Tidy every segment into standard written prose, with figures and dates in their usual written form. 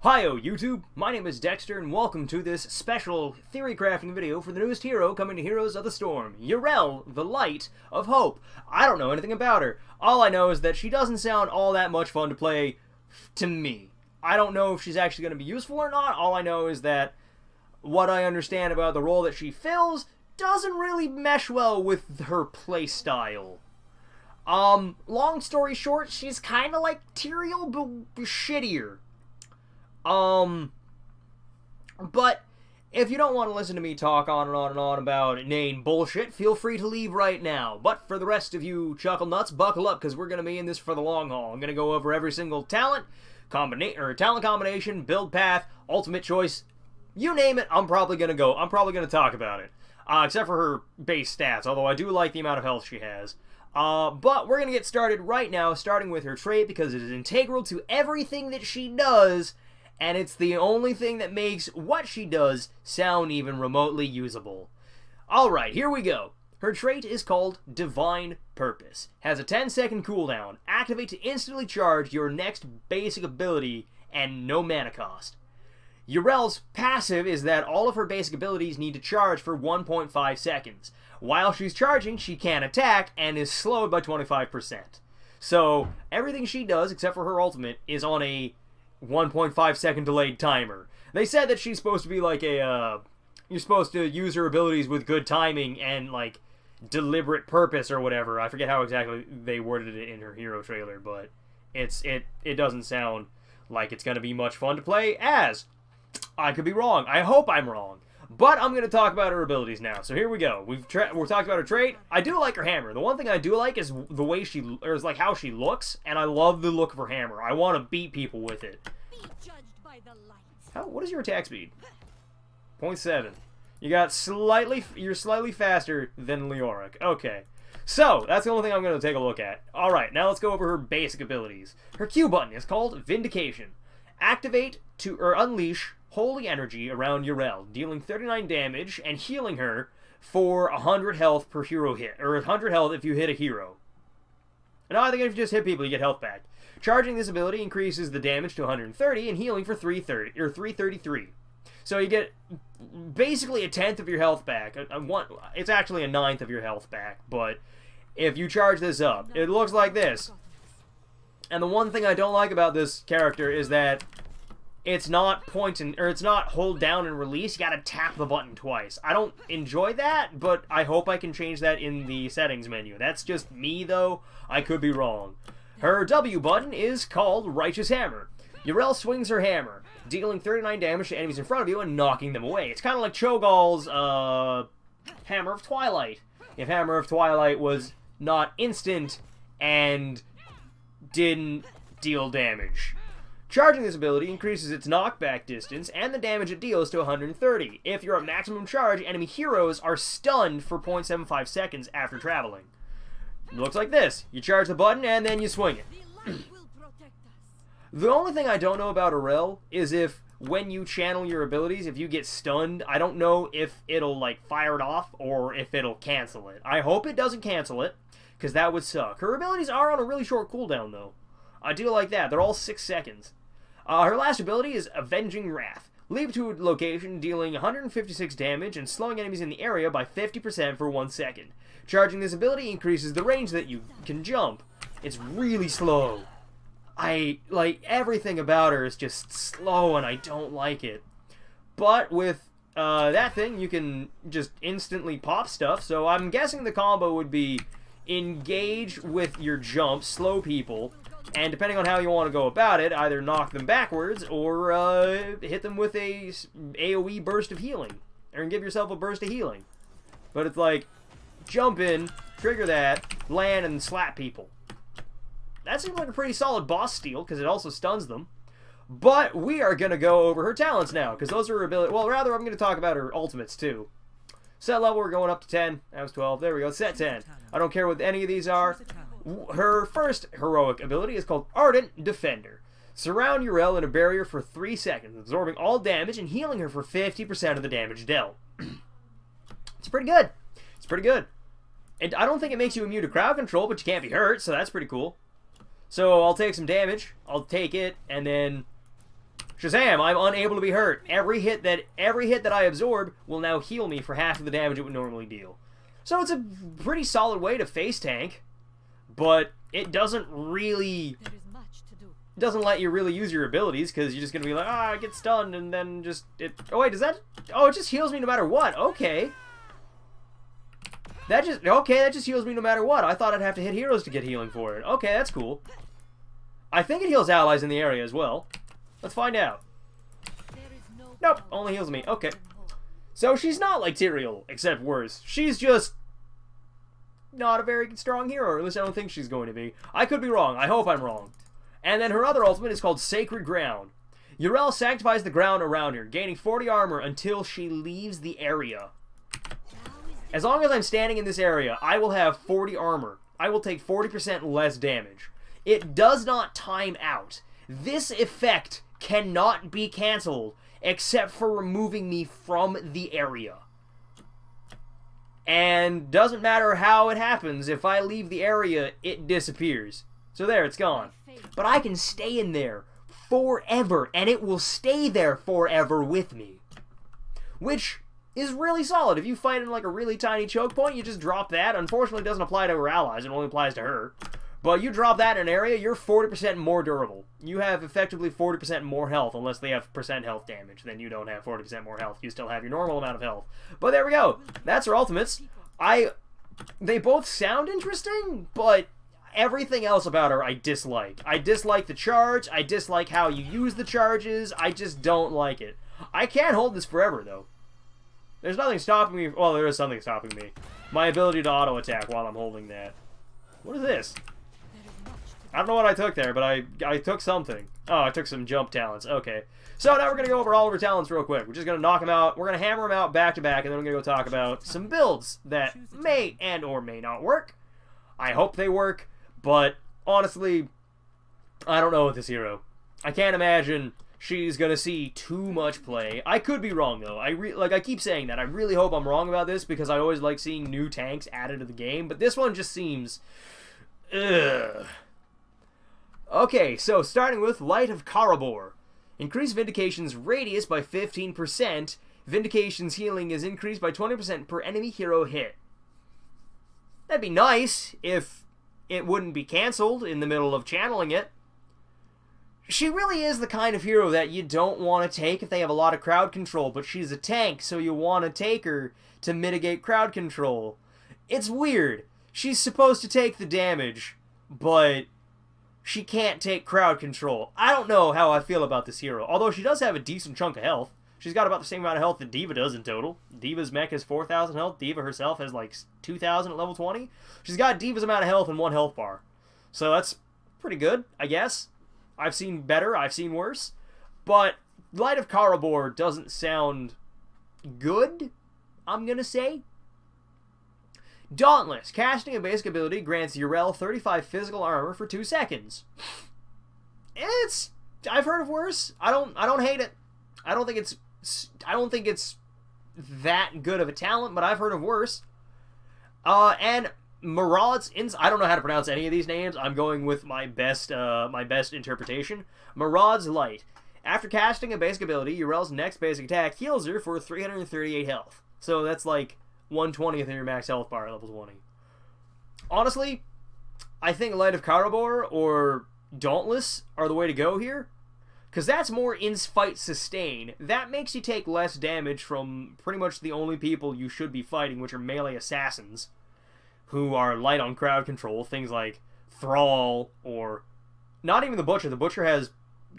Hi-yo YouTube, my name is Dexter and welcome to this special theory crafting video for the newest hero coming to Heroes of the Storm, Yrel, the Light of Hope. I don't know anything about her. All I know is that she doesn't sound all that much fun to play to me. I don't know if she's actually going to be useful or not. All I know is that what I understand about the role that she fills doesn't really mesh well with her playstyle. Long story short, she's kind of like Tyrael, but shittier. But if you don't want to listen to me talk on and on and on about inane bullshit, feel free to leave right now. But for the rest of you chuckle nuts, buckle up, because we're going to be in this for the long haul. I'm going to go over every single talent combination, build path, ultimate choice, you name it, I'm probably going to talk about it. Except for her base stats, although I do like the amount of health she has. But we're going to get started right now, starting with her trait, because it is integral to everything that she does, and it's the only thing that makes what she does sound even remotely usable. Alright, here we go. Her trait is called Divine Purpose. Has a 10-second cooldown. Activate to instantly charge your next basic ability and no mana cost. Yrel's passive is that all of her basic abilities need to charge for 1.5 seconds. While she's charging, she can't attack and is slowed by 25%. So, everything she does, except for her ultimate, is on a 1.5 second delayed timer. They said that she's supposed to be like a, you're supposed to use her abilities with good timing and, like, deliberate purpose or whatever. I forget how exactly they worded it in her hero trailer, but it doesn't sound like it's going to be much fun to play as. I could be wrong. I hope I'm wrong. But I'm going to talk about her abilities now. So here we go. We're talking about her trait. I do like her hammer. The one thing I do like is the way like how she looks, and I love the look of her hammer. I want to beat people with it. Be judged by the light. What is your attack speed? 0.7. You're slightly faster than Leoric. Okay. So, that's the only thing I'm going to take a look at. Alright, now let's go over her basic abilities. Her Q button is called Vindication. Activate to unleash holy energy around Yrel, dealing 39 damage and healing her for 100 health per hero hit, or 100 health if you hit a hero. Now I think if you just hit people, you get health back. Charging this ability increases the damage to 130 and healing for 333. So you get basically a tenth of your health back. It's actually a ninth of your health back, but if you charge this up, it looks like this. And the one thing I don't like about this character is that it's not it's not hold down and release. You gotta tap the button twice. I don't enjoy that, but I hope I can change that in the settings menu. That's just me, though. I could be wrong. Her W button is called Righteous Hammer. Yrel swings her hammer, dealing 39 damage to enemies in front of you and knocking them away. It's kind of like Cho'Gall's Hammer of Twilight. If Hammer of Twilight was not instant and didn't deal damage. Charging this ability increases its knockback distance and the damage it deals to 130. If you're at maximum charge, enemy heroes are stunned for 0.75 seconds after traveling. It looks like this. You charge the button and then you swing it. The light will protect us. The only thing I don't know about Yrel is if when you channel your abilities, if you get stunned, I don't know if it'll like fire it off or if it'll cancel it. I hope it doesn't cancel it, because that would suck. Her abilities are on a really short cooldown though. I do like that. They're all 6 seconds. Her last ability is Avenging Wrath. Leap to a location, dealing 156 damage and slowing enemies in the area by 50% for 1 second. Charging this ability increases the range that you can jump. It's really slow. Everything about her is just slow and I don't like it. But with that thing, you can just instantly pop stuff, so I'm guessing the combo would be engage with your jump, slow people, and depending on how you want to go about it, either knock them backwards or hit them with a AoE burst of healing. Or give yourself a burst of healing. But it's like, jump in, trigger that, land, and slap people. That seems like a pretty solid boss steal, because it also stuns them. But we are going to go over her talents now, because those are her abilities. Well, rather, I'm going to talk about her ultimates, too. Set level, we're going up to 10. That was 12. There we go. Set 10. I don't care what any of these are. Her first heroic ability is called Ardent Defender. Surround Yrel in a barrier for 3 seconds, absorbing all damage and healing her for 50% of the damage dealt. It's pretty good. It's pretty good. And I don't think it makes you immune to crowd control, but you can't be hurt, so that's pretty cool. So I'll take some damage. I'll take it, and then Shazam! I'm unable to be hurt. Every hit that I absorb will now heal me for half of the damage it would normally deal. So it's a pretty solid way to face tank, but it doesn't really... There is much to do. It doesn't let you really use your abilities, because you're just going to be like, I get stunned, and then just... Oh, wait, does that... Oh, it just heals me no matter what. Okay. That just heals me no matter what. I thought I'd have to hit heroes to get healing for it. Okay, that's cool. I think it heals allies in the area as well. Let's find out. Nope, only heals me. Okay. So she's not like Tyrael, except worse. She's just not a very strong hero, or at least I don't think she's going to be. I could be wrong. I hope I'm wrong. And then her other ultimate is called Sacred Ground. Yrel sanctifies the ground around her, gaining 40 armor until she leaves the area. As long as I'm standing in this area, I will have 40 armor. I will take 40% less damage. It does not time out. This effect cannot be cancelled except for removing me from the area. And doesn't matter how it happens, if I leave the area, it disappears. So there, it's gone. But I can stay in there forever, and it will stay there forever with me. Which is really solid. If you fight in like a really tiny choke point, you just drop that. Unfortunately, it doesn't apply to her allies, it only applies to her. But you drop that in an area, you're 40% more durable. You have effectively 40% more health, unless they have percent health damage. Then you don't have 40% more health. You still have your normal amount of health. But there we go. That's her ultimates. They both sound interesting, but everything else about her I dislike. I dislike the charge. I dislike how you use the charges. I just don't like it. I can't hold this forever, though. There's nothing stopping me. Well, there is something stopping me. My ability to auto-attack while I'm holding that. What is this? I don't know what I took there, but I took something. Oh, I took some jump talents. Okay. So now we're going to go over all of our talents real quick. We're just going to knock them out. We're going to hammer them out back to back, and then we're going to go talk about some builds that may and or may not work. I hope they work, but honestly, I don't know with this hero. I can't imagine she's going to see too much play. I could be wrong, though. I keep saying that. I really hope I'm wrong about this, because I always like seeing new tanks added to the game, but this one just seems... Ugh. Okay, so starting with Light of Karabor. Increase Vindication's radius by 15%. Vindication's healing is increased by 20% per enemy hero hit. That'd be nice if it wouldn't be cancelled in the middle of channeling it. She really is the kind of hero that you don't want to take if they have a lot of crowd control, but she's a tank, so you want to take her to mitigate crowd control. It's weird. She's supposed to take the damage, but she can't take crowd control. I don't know how I feel about this hero, although she does have a decent chunk of health. She's got about the same amount of health that D.Va does in total. D.Va's mech has 4,000 health. D.Va herself has like 2,000 at level 20. She's got D.Va's amount of health in one health bar. So that's pretty good, I guess. I've seen better, I've seen worse. But Light of Karabor doesn't sound good, I'm gonna say. Dauntless. Casting a basic ability grants Yrel 35 physical armor for 2 seconds. I've heard of worse. I don't hate it. I don't think it's that good of a talent, but I've heard of worse. And Maraud's I don't know how to pronounce any of these names. I'm going with my best interpretation. Maraud's Light. After casting a basic ability, Yrel's next basic attack heals her for 338 health. So that's like 1/20th of your max health bar at level 20. Honestly, I think Light of Karabor or Dauntless are the way to go here, because that's more in-fight sustain. That makes you take less damage from pretty much the only people you should be fighting, which are melee assassins, who are light on crowd control. Things like Thrall, or not even the Butcher. The Butcher has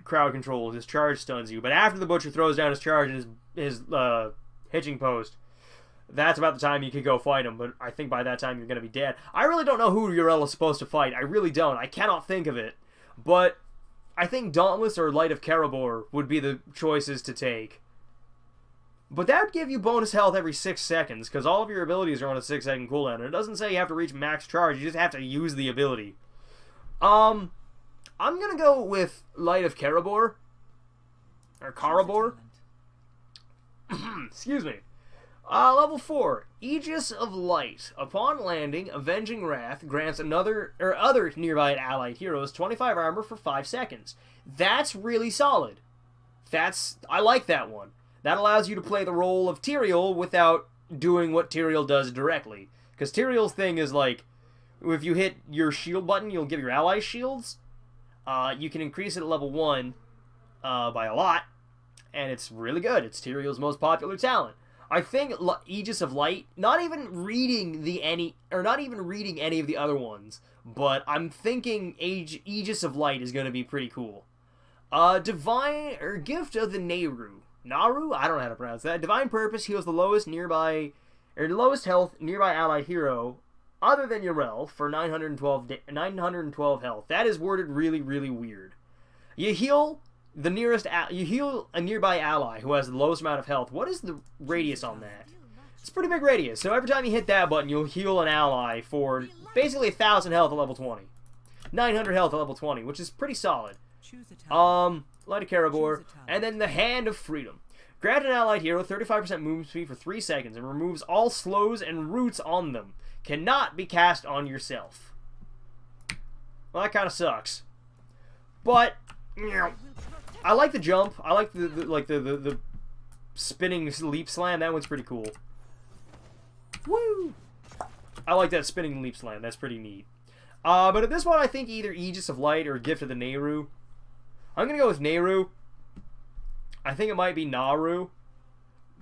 crowd control. His charge stuns you, but after the Butcher throws down his charge and his hitching post, that's about the time you could go fight him, but I think by that time you're going to be dead. I really don't know who Yrel is supposed to fight. I really don't. I cannot think of it. But I think Dauntless or Light of Karabor would be the choices to take. But that would give you bonus health every 6 seconds, because all of your abilities are on a 6-second cooldown. And it doesn't say you have to reach max charge, you just have to use the ability. I'm going to go with Light of Karabor. Or Karabor. Excuse me. Level 4, Aegis of Light. Upon landing, Avenging Wrath grants other nearby allied heroes 25 armor for 5 seconds. That's really solid. I like that one. That allows you to play the role of Tyrael without doing what Tyrael does directly. Because Tyrael's thing is like, if you hit your shield button, you'll give your allies shields. You can increase it at level 1 by a lot, and it's really good. It's Tyrael's most popular talent. I think Aegis of Light, not even reading any of the other ones, but I'm thinking Aegis of Light is going to be pretty cool. Divine or Gift of the Naru. Naru? I don't know how to pronounce that. Divine Purpose heals the lowest health nearby allied hero other than Yrel for 912 health. That is worded really, really weird. You heal a nearby ally who has the lowest amount of health. What is the radius on that? It's a pretty big radius. So every time you hit that button, you'll heal an ally for basically 1,000 health at level 20. 900 health at level 20, which is pretty solid. Light of Karabor, and then the Hand of Freedom. Grant an allied hero 35% movement speed for 3 seconds and removes all slows and roots on them. Cannot be cast on yourself. Well, that kind of sucks. But I like the jump. I like the spinning leap slam. That one's pretty cool. Woo! I like that spinning leap slam. That's pretty neat. But at this one, I think either Aegis of Light or Gift of the Naru. I'm gonna go with Naru. I think it might be Naru,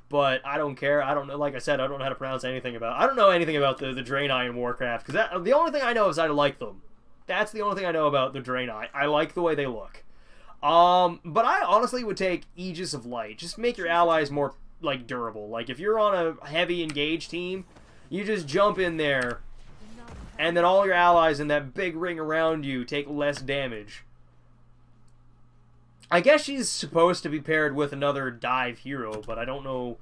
but I don't care. I don't know. Like I said, I don't know how to pronounce anything about. I don't know anything about the Draenei in Warcraft because the only thing I know is I like them. That's the only thing I know about the Draenei. I like the way they look. But I honestly would take Aegis of Light. Just make your allies more like durable. Like if you're on a heavy engage team, you just jump in there, and then all your allies in that big ring around you take less damage. I guess she's supposed to be paired with another dive hero, but I don't know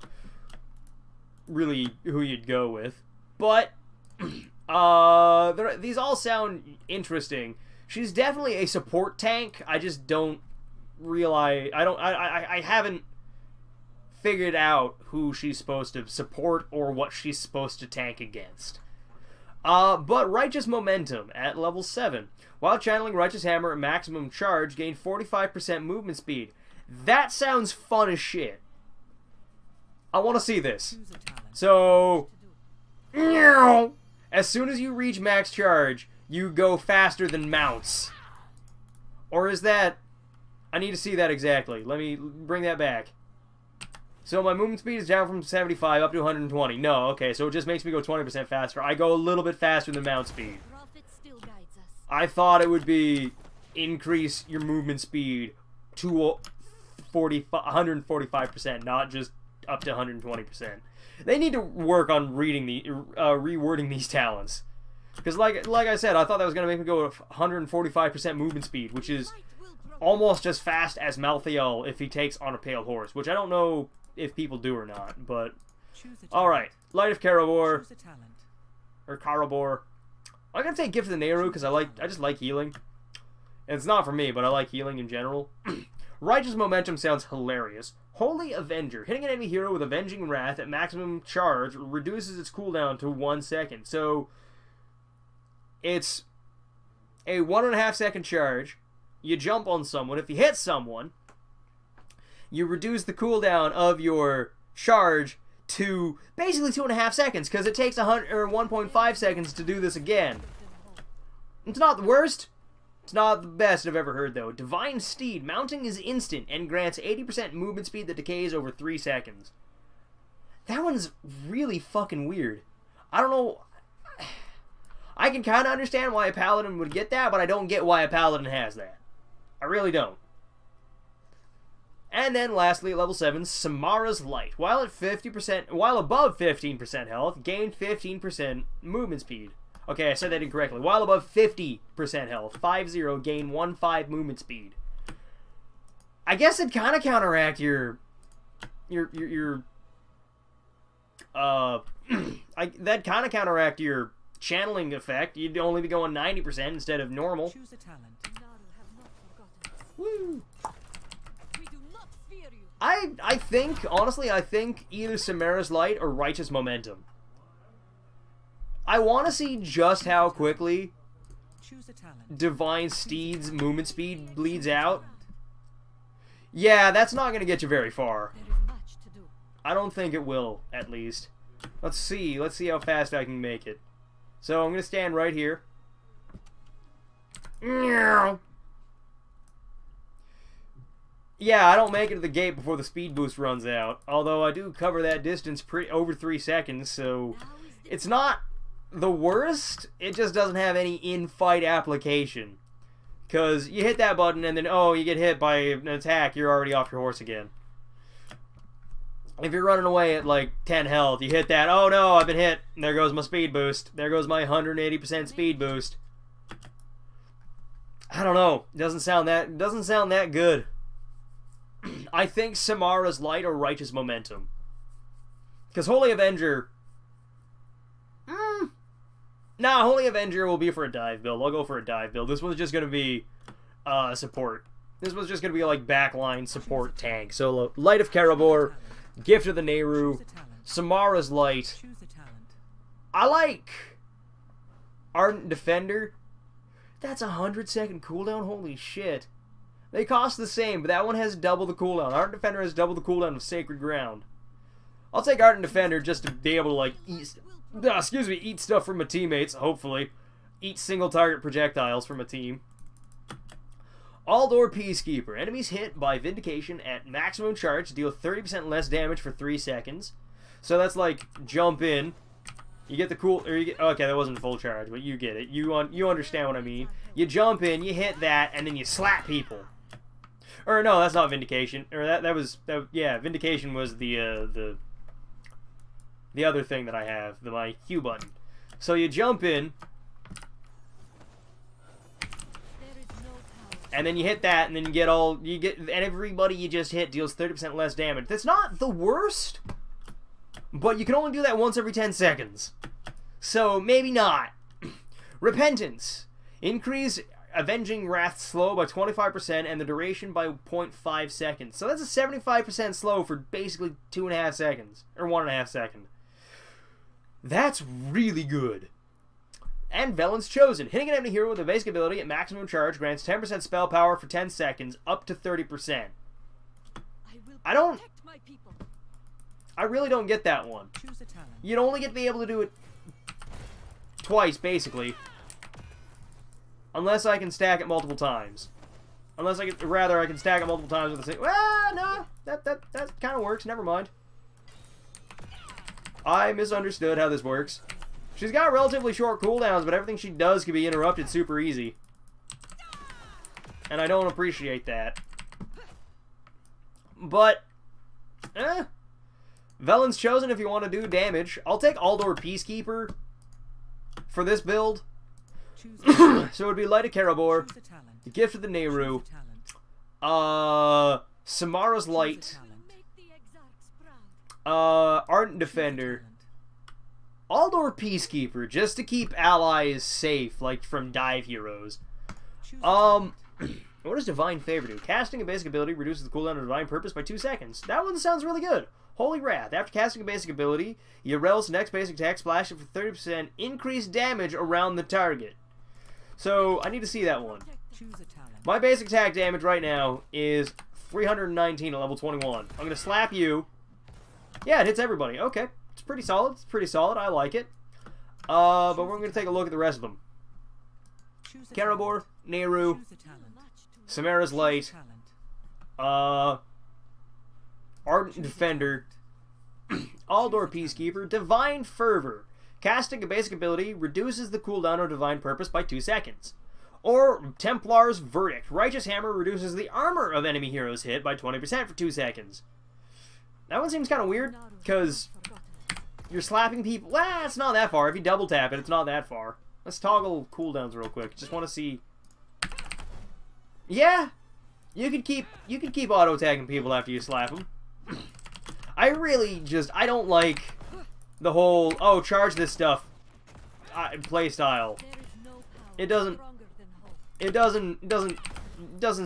really who you'd go with. But these all sound interesting. She's definitely a support tank. I just don't realize I haven't figured out who she's supposed to support or what she's supposed to tank against. But Righteous Momentum at level 7. While channeling Righteous Hammer at maximum charge, gain 45% movement speed. That sounds fun as shit. I want to see this. So, as soon as you reach max charge, you go faster than mounts. Or is that... I need to see that exactly. Let me bring that back. So my movement speed is down from 75 up to 120. No, okay, so it just makes me go 20% faster. I go a little bit faster than mount speed. I thought it would be increase your movement speed to 145%, not just up to 120%. They need to work on rewording these talents. Because like I said, I thought that was going to make me go 145% movement speed, which is almost as fast as Malthael if he takes on a pale horse, which I don't know if people do or not, but alright. Light of Karabor. Or Karabor. I'm gonna take Gift of the Naru because I just like healing. And it's not for me, but I like healing in general. Righteous Momentum sounds hilarious. Holy Avenger. Hitting an enemy hero with Avenging Wrath at maximum charge reduces its cooldown to 1 second. So it's a 1.5 second charge. You jump on someone. If you hit someone, you reduce the cooldown of your charge to basically 2.5 seconds, because it takes 1.5 seconds to do this again. It's not the worst. It's not the best I've ever heard, though. Divine Steed. Mounting is instant and grants 80% movement speed that decays over 3 seconds. That one's really fucking weird. I don't know. I can kind of understand why a paladin would get that, but I don't get why a paladin has that. I really don't. And then lastly, at level 7, Samara's Light. While above 15% health, gain 15% movement speed. Okay, I said that incorrectly. While above 50% health, 50, gain 15 movement speed. I guess it'd kind of counteract your that'd kind of counteract your channeling effect. You'd only be going 90% instead of normal. Choose a talent. Woo! We do not fear you. I think, honestly, I think either Samara's Light or Righteous Momentum. I want to see just how quickly Divine Steed's movement speed bleeds out. Yeah, that's not going to get you very far. There is much to do. I don't think it will, at least. Let's see how fast I can make it. So I'm going to stand right here. Yeah, I don't make it to the gate before the speed boost runs out. Although I do cover that distance over 3 seconds, so it's not the worst. It just doesn't have any in-fight application. Because you hit that button and then, oh, you get hit by an attack, you're already off your horse again. If you're running away at like 10 health, you hit that, oh no, I've been hit. And there goes my speed boost. There goes my 180% speed boost. I don't know. It doesn't sound that good. I think Samara's Light or Righteous Momentum. Because Holy Avenger... Nah, Holy Avenger will be for a dive build. I'll go for a dive build. This one's just going to be support. This one's just going to be like backline support tank. So Light of Karabor, Gift of the Nehru, Samara's Light. I like Ardent Defender. That's 100-second cooldown? Holy shit. They cost the same, but that one has double the cooldown. Ardent Defender has double the cooldown of Sacred Ground. I'll take Ardent Defender just to be able to, like, eat stuff from my teammates, hopefully. Eat single target projectiles from a team. All-Door Peacekeeper. Enemies hit by Vindication at maximum charge deal 30% less damage for 3 seconds. So that's like, jump in. You get the okay, that wasn't full charge, but you get it. You understand what I mean. You jump in, you hit that, and then you slap people. Or no, that's not Vindication. Or yeah, Vindication was the other thing that I have, my Q button. So you jump in, and then you hit that, and then and everybody you just hit deals 30% less damage. That's not the worst, but you can only do that once every 10 seconds. So maybe not. Repentance. Increase Avenging Wrath slow by 25% and the duration by 0.5 seconds. So that's a 75% slow for basically 2.5 seconds. Or 1.5 seconds. That's really good. And Velen's Chosen. Hitting an enemy hero with a basic ability at maximum charge grants 10% spell power for 10 seconds, up to 30%. I really don't get that one. You'd only get to be able to do it twice, basically. Unless I can stack it multiple times. I can stack it multiple times with the same... Well, no, that kind of works. Never mind. I misunderstood how this works. She's got relatively short cooldowns, but everything she does can be interrupted super easy. And I don't appreciate that. But, Velen's Chosen if you want to do damage. I'll take All-Door Peacekeeper for this build. So it would be Light of Karabor, the Gift of the Nehru, Samara's Light, Ardent Defender, All-Door Peacekeeper, just to keep allies safe, like from dive heroes. What does Divine Favor do? Casting a basic ability reduces the cooldown of Divine Purpose by 2 seconds. That one sounds really good. Holy Wrath. After casting a basic ability, Yrel's next basic attack splashes for 30% increased damage around the target. So, I need to see that one. My basic attack damage right now is 319 at level 21. I'm going to slap you. Yeah, it hits everybody. Okay. It's pretty solid. It's pretty solid. I like it. But we're going to take a look at the rest of them. Karabor, Nehru, Samara's Light, Ardent Defender, All-Door Peacekeeper, Divine Fervor. Casting a basic ability reduces the cooldown of Divine Purpose by 2 seconds. Or Templar's Verdict. Righteous Hammer reduces the armor of enemy heroes hit by 20% for 2 seconds. That one seems kind of weird, because you're slapping people. Well, it's not that far. If you double tap it, it's not that far. Let's toggle cooldowns real quick. Just want to see. Yeah, you can keep auto tagging people after you slap them. I don't like the whole charge this stuff play style. It doesn't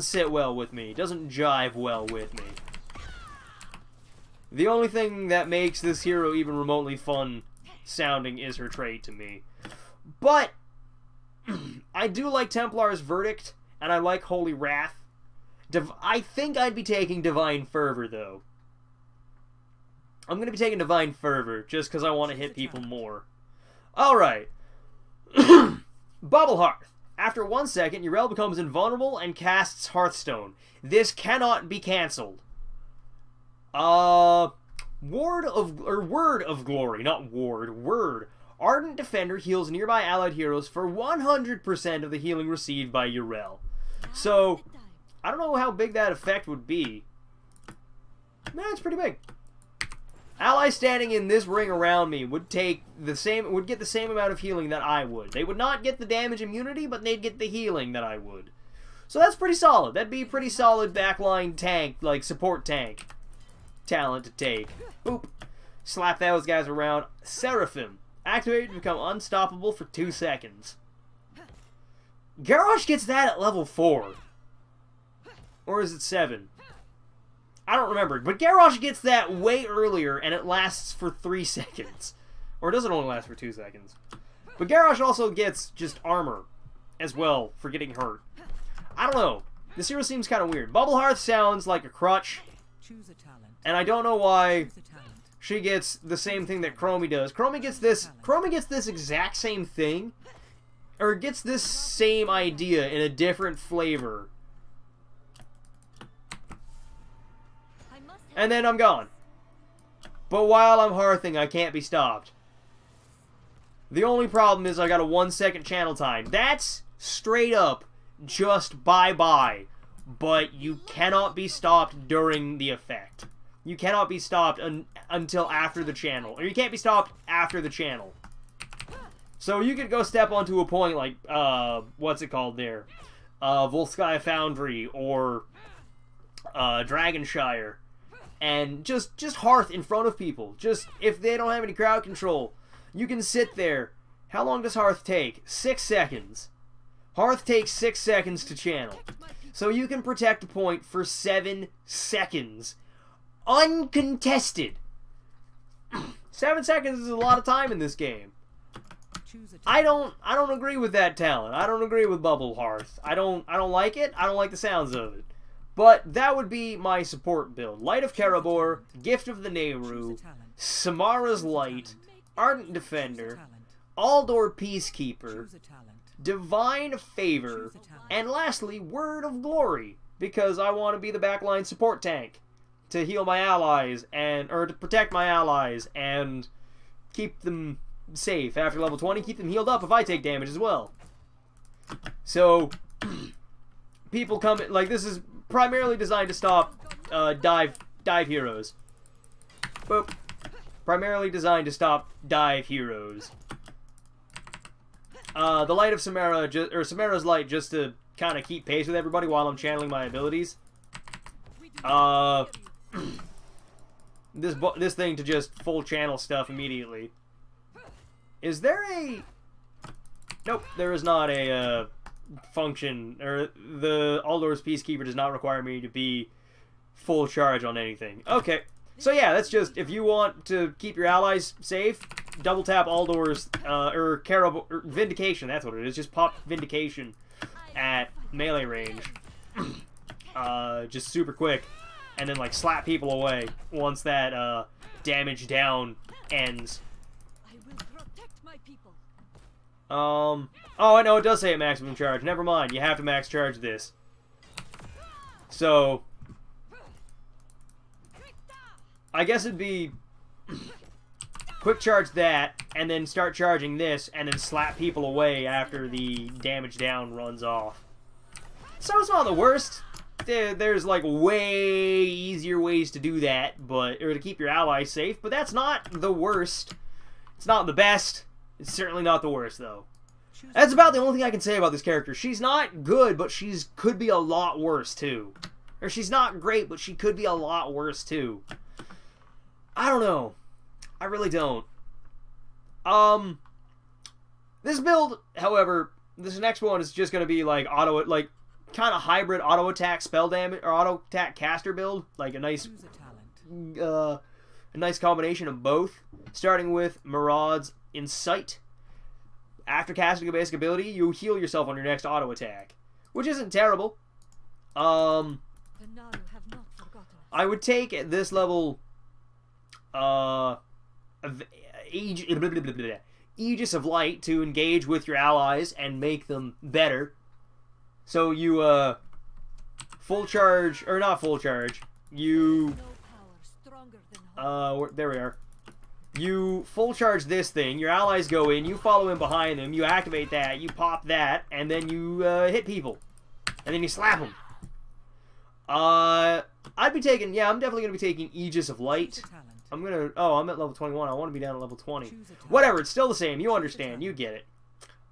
sit well with me. It doesn't jive well with me. The only thing that makes this hero even remotely fun sounding is her trait to me. But I do like Templar's Verdict, and I like Holy Wrath. I think I'd be taking Divine Fervor, though. I'm going to be taking Divine Fervor, just because I want to hit people more. Alright. Bubble Hearth. After 1 second, Yrel becomes invulnerable and casts Hearthstone. This cannot be cancelled. Word of Glory, not ward, word. Ardent Defender heals nearby allied heroes for 100% of the healing received by Yrel. So, I don't know how big that effect would be. Nah, it's pretty big. Allies standing in this ring around me would get the same amount of healing that I would. They would not get the damage immunity, but they'd get the healing that I would. So that's pretty solid. That'd be a pretty solid backline tank, like support tank talent to take. Boop. Slap those guys around. Seraphim. Activate to become unstoppable for 2 seconds. Garrosh gets that at level 4. Or is it 7? I don't remember. But Garrosh gets that way earlier, and it lasts for 3 seconds. Or does it only last for 2 seconds? But Garrosh also gets just armor as well for getting hurt. I don't know. This hero seems kind of weird. Bubble Hearth sounds like a crutch. And I don't know why she gets the same thing that Chromie does. Chromie gets this exact same thing. Or gets this same idea in a different flavor. And then I'm gone. But while I'm hearthing, I can't be stopped. The only problem is I got a 1 second channel time. That's straight up just bye-bye. But you cannot be stopped during the effect. You cannot be stopped until after the channel. Or you can't be stopped after the channel. So you could go step onto a point like, what's it called there? Volskaya Foundry or Dragonshire. And just hearth in front of people. Just, if they don't have any crowd control, you can sit there. How long does hearth take? 6 seconds. Hearth takes 6 seconds to channel. So you can protect a point for 7 seconds. Uncontested. 7 seconds is a lot of time in this game. I don't agree with that talent. I don't agree with Bubble Hearth. I don't like it. I don't like the sounds of it. But that would be my support build. Light of Karabor, Gift of the Nehru, Samara's Light, Ardent Defender, Aldor Peacekeeper, Divine Favor, and lastly, Word of Glory, because I want to be the backline support tank to heal my allies, or to protect my allies, and keep them safe after level 20, keep them healed up if I take damage as well. So, people come, like, this is primarily designed to stop dive heroes. Boop. Primarily designed to stop dive heroes. The Light of Samara, or Samara's Light, just to kind of keep pace with everybody while I'm channeling my abilities. This thing to just full channel stuff immediately. Is there a... Nope, there is not a function, or the Aldor's Peacekeeper does not require me to be full charge on anything. Okay, so yeah, that's just, if you want to keep your allies safe, double tap Aldor's, or Vindication, that's what it is, just pop Vindication at melee range. Just super quick, and then like slap people away once that damage down ends. I will protect my people. Oh, I know, it does say at maximum charge. Never mind, you have to max charge this. So, I guess it'd be quick charge that, and then start charging this, and then slap people away after the damage down runs off. So it's not the worst. There's like way easier ways to do that, or to keep your allies safe, but that's not the worst. It's not the best. It's certainly not the worst, though. That's about the only thing I can say about this character. She's not good, but she's could be a lot worse, too. Or she's not great, but she could be a lot worse, too. I don't know. I really don't. This build, however, this next one is just going to be like kind of hybrid auto attack spell damage, or auto attack caster build. Like a nice combination of both. Starting with Maraud's Insight. After casting a basic ability, you heal yourself on your next auto attack, which isn't terrible. The Naru have not forgotten us. I would take at this level, Aegis of Light to engage with your allies and make them better. So you, full charge, or not full charge, you, No power stronger than hope. there we are. You full charge this thing, your allies go in, you follow in behind them, you activate that, you pop that, and then you, hit people. And then you slap them. I'd be taking, yeah, I'm definitely going to be taking Aegis of Light. I'm going to, oh, I'm at level 21. I want to be down at level 20. Whatever, it's still the same. You understand. You get it.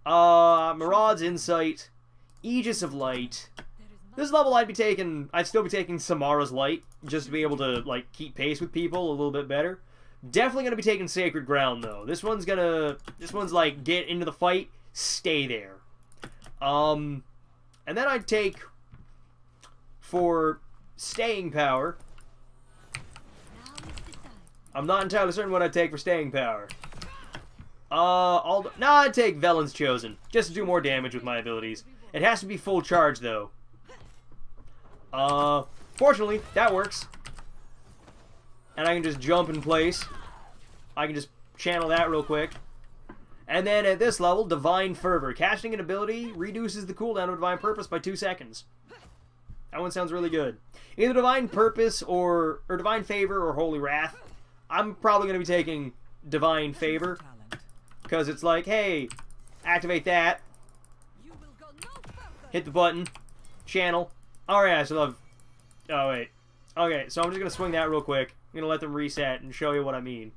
Maraud's Insight, Aegis of Light. This level I'd still be taking Samara's Light, just to be able to, like, keep pace with people a little bit better. Definitely going to be taking Sacred Ground, though. This one's like, get into the fight, stay there. And then I'd take, for staying power, I'm not entirely certain what I'd take for staying power. I'd take Velen's Chosen, just to do more damage with my abilities. It has to be full charge, though. Fortunately, that works. And I can just jump in place. I can just channel that real quick. And then at this level, Divine Fervor. Casting an ability reduces the cooldown of Divine Purpose by 2 seconds. That one sounds really good. Either Divine Purpose or Divine Favor or Holy Wrath. I'm probably going to be taking Divine Favor. Because it's like, hey, activate that. You will go no further. Hit the button. Channel. Alright, I still have... Oh, wait. Okay, so I'm just going to swing that real quick. I'm going to let them reset and show you what I mean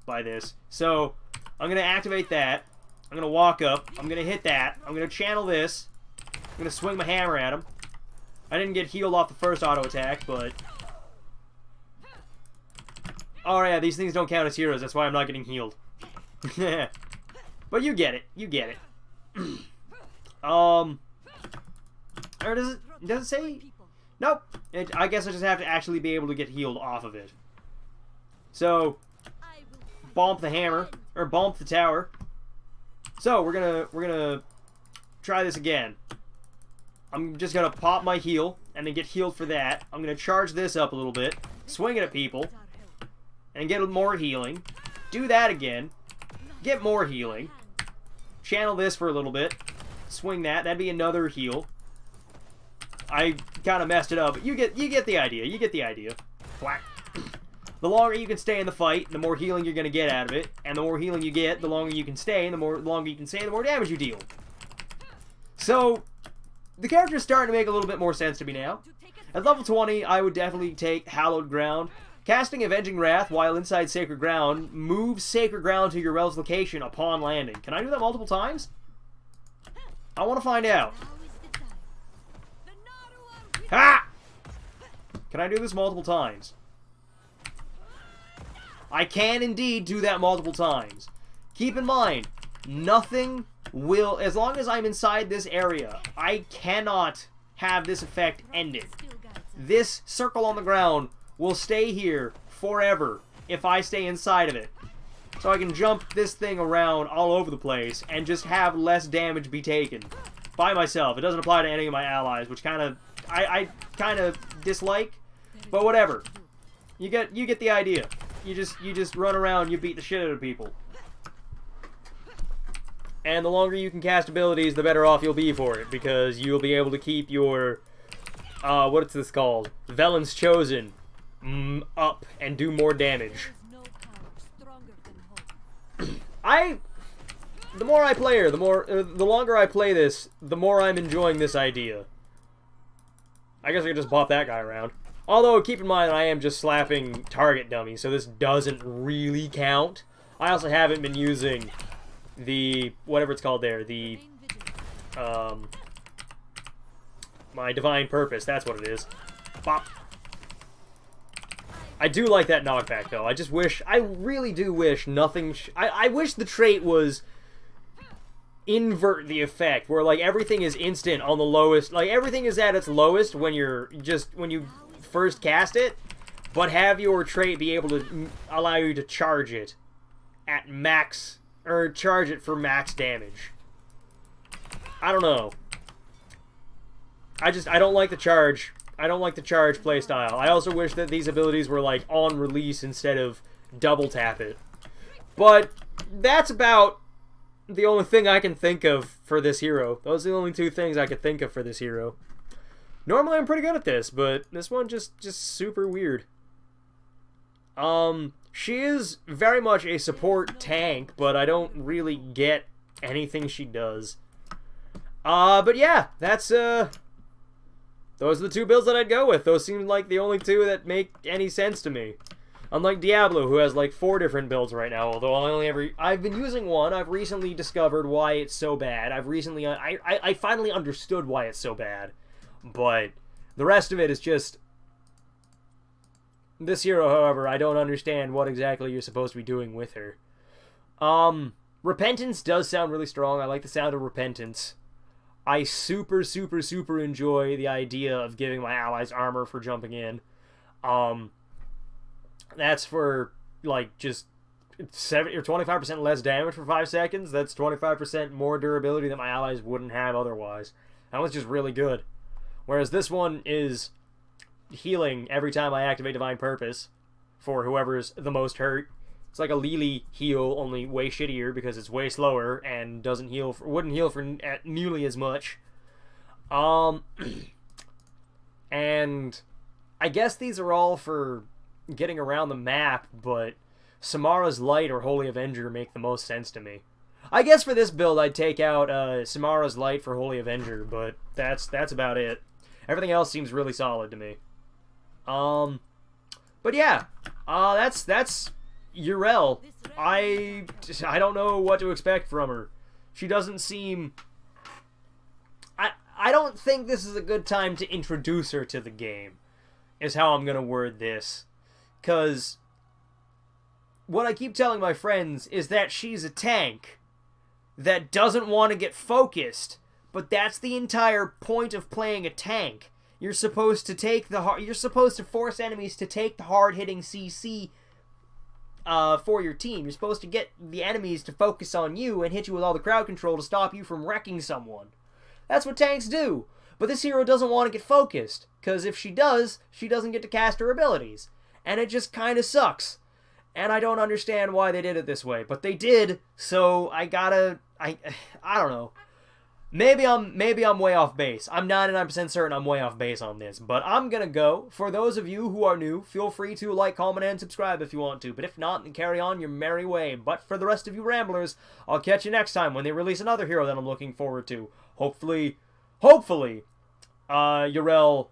by this. So, I'm going to activate that. I'm going to walk up. I'm going to hit that. I'm going to channel this. I'm going to swing my hammer at him. I didn't get healed off the first auto attack, but... Oh yeah, these things don't count as heroes. That's why I'm not getting healed. But you get it. You get it. Or does it say... Nope. I guess I just have to actually be able to get healed off of it. So, bump the hammer, or bump the tower. So, we're gonna try this again. I'm just gonna pop my heal, and then get healed for that. I'm gonna charge this up a little bit, swing it at people, and get more healing. Do that again, get more healing. Channel this for a little bit, swing that. That'd be another heal. I kind of messed it up, but you get the idea. You get the idea. Whack. The longer you can stay in the fight, the more healing you're going to get out of it. And the more healing you get, the longer you can stay. And the longer you can stay, the more damage you deal. So, the character's starting to make a little bit more sense to me now. At level 20, I would definitely take Hallowed Ground. Casting Avenging Wrath while inside Sacred Ground moves Sacred Ground to Yrel's location upon landing. Can I do that multiple times? I want to find out. Ha! Can I do this multiple times? I can indeed do that multiple times. Keep in mind, nothing will, as long as I'm inside this area, I cannot have this effect ended. This circle on the ground will stay here forever if I stay inside of it. So I can jump this thing around all over the place and just have less damage be taken by myself. It doesn't apply to any of my allies, which kind of I kind of dislike, but whatever. You get the idea. You just run around, you beat the shit out of people. And the longer you can cast abilities, the better off you'll be for it, because you'll be able to keep your what's this called? Velen's Chosen up and do more damage. The more I play her, the longer I play this, the more I'm enjoying this idea. I guess I could just bop that guy around. Although, keep in mind, I am just slapping target dummies, so this doesn't really count. I also haven't been using the, whatever it's called there, the, my Divine Purpose, that's what it is. Bop. I do like that knockback, though. I really do wish nothing, I wish the trait was invert the effect, where like everything is instant on the lowest, like everything is at its lowest when you first cast it, but have your trait be able to allow you to charge it at max, or charge it for max damage. I don't know. I don't like the charge. I don't like the charge playstyle. I also wish that these abilities were, like, on release instead of double tap it. But that's about the only thing I can think of for this hero. Those are the only two things I could think of for this hero. Normally I'm pretty good at this, but this one just super weird. She is very much a support tank, but I don't really get anything she does. But yeah, that's, those are the two builds that I'd go with. Those seem like the only two that make any sense to me. Unlike Diablo, who has like 4 different builds right now, although I've been using one. I've recently discovered why it's so bad. I finally understood why it's so bad. But the rest of it is just... This hero, however, I don't understand what exactly you're supposed to be doing with her. Repentance does sound really strong. I like the sound of Repentance. I super enjoy the idea of giving my allies armor for jumping in. That's for, like, just 7 or 25% less damage for 5 seconds. That's 25% more durability that my allies wouldn't have otherwise. That was just really good. Whereas this one is healing every time I activate Divine Purpose for whoever's the most hurt. It's like a Lily heal, only way shittier because it's way slower and wouldn't heal for nearly as much. And I guess these are all for getting around the map, but Samara's Light or Holy Avenger make the most sense to me. I guess for this build I'd take out Samara's Light for Holy Avenger, but that's about it. Everything else seems really solid to me. But yeah, that's Yrel. I don't know what to expect from her. She doesn't seem... I don't think this is a good time to introduce her to the game, is how I'm gonna word this. Because what I keep telling my friends is that she's a tank that doesn't want to get focused, but that's the entire point of playing a tank. You're supposed to you're supposed to force enemies to take the hard-hitting CC for your team. You're supposed to get the enemies to focus on you and hit you with all the crowd control to stop you from wrecking someone. That's what tanks do. But this hero doesn't want to get focused, because if she does, she doesn't get to cast her abilities. And it just kind of sucks. And I don't understand why they did it this way, but they did, so I don't know. Maybe I'm way off base. I'm 99% certain I'm way off base on this, but I'm gonna go. For those of you who are new, feel free to like, comment, and subscribe if you want to, but if not, then carry on your merry way. But for the rest of you ramblers, I'll catch you next time when they release another hero that I'm looking forward to. Hopefully, Yrel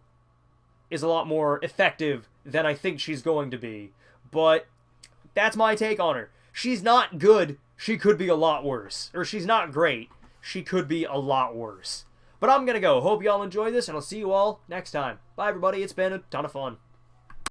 is a lot more effective than I think she's going to be, but that's my take on her. She's not good. She could be a lot worse. Or she's not great. She could be a lot worse. But I'm gonna go. Hope y'all enjoy this, and I'll see you all next time. Bye, everybody. It's been a ton of fun.